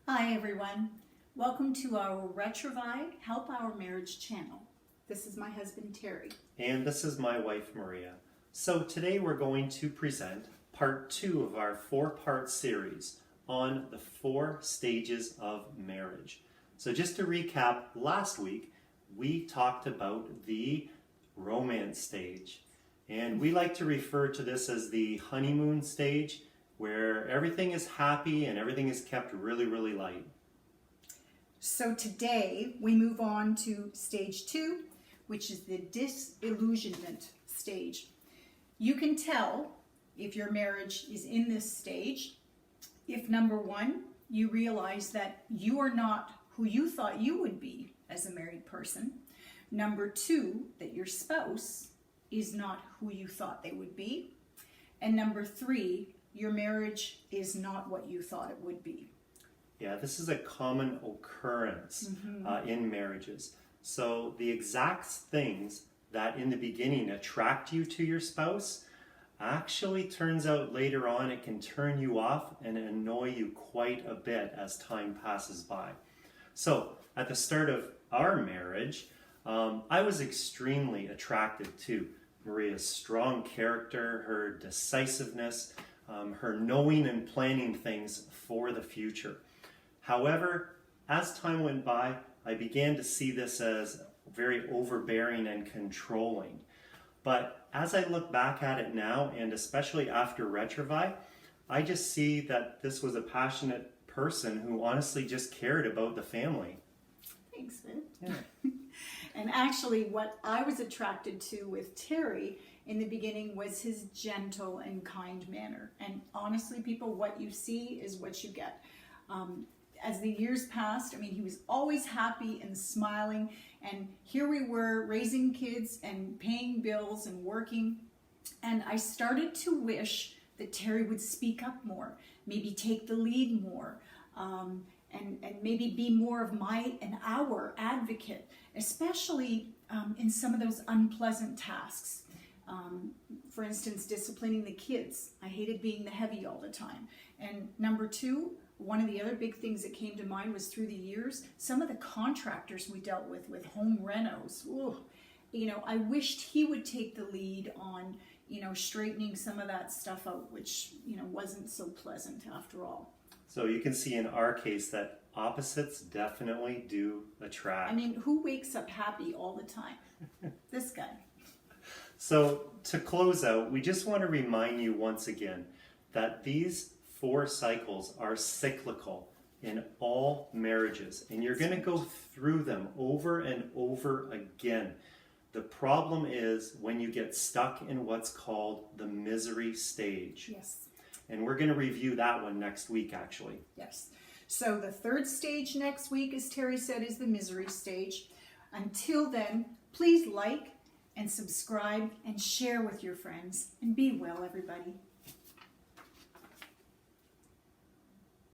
Hi everyone, welcome to our Retrivide Help Our Marriage channel. This is my husband Terry. And this is my wife Maria. So today we're going to present part 2 of our 4-part series on the 4 stages of marriage. So just to recap, last week we talked about the romance stage. And we like to refer to this as the honeymoon stage, where everything is happy and everything is kept really, really light. So today we move on to stage 2, which is the disillusionment stage. You can tell if your marriage is in this stage if, number 1, you realize that you are not who you thought you would be as a married person. Number 2, that your spouse is not who you thought they would be. And number 3, your marriage is not what you thought it would be. Yeah, this is a common occurrence in marriages. So the exact things that in the beginning attract you to your spouse actually turns out later on it can turn you off and annoy you quite a bit as time passes by. So at the start of our marriage, I was extremely attracted to Maria's strong character, her decisiveness, her knowing and planning things for the future. However, as time went by, I began to see this as very overbearing and controlling. But as I look back at it now, and especially after Retrivide, I just see that this was a passionate person who honestly just cared about the family. Thanks, man. Yeah. And actually what I was attracted to with Terry in the beginning was his gentle and kind manner. And honestly, people, what you see is what you get. As the years passed, I mean, he was always happy and smiling. And here we were raising kids and paying bills and working. And I started to wish that Terry would speak up more, maybe take the lead more, and maybe be more of our advocate, especially in some of those unpleasant tasks. For instance, disciplining the kids. I hated being the heavy all the time. And number 2, one of the other big things that came to mind was through the years, some of the contractors we dealt with home renos. Ooh, I wished he would take the lead on, straightening some of that stuff out, which, wasn't so pleasant after all. So you can see in our case that opposites definitely do attract. I mean, who wakes up happy all the time? This guy. So to close out, we just want to remind you once again that these 4 cycles are cyclical in all marriages, and you're going to go through them over and over again. The problem is when you get stuck in what's called the misery stage. Yes. And we're going to review that one next week, actually. Yes. So the 3rd stage next week, as Terry said, is the misery stage. Until then, please like and subscribe and share with your friends. And be well, everybody.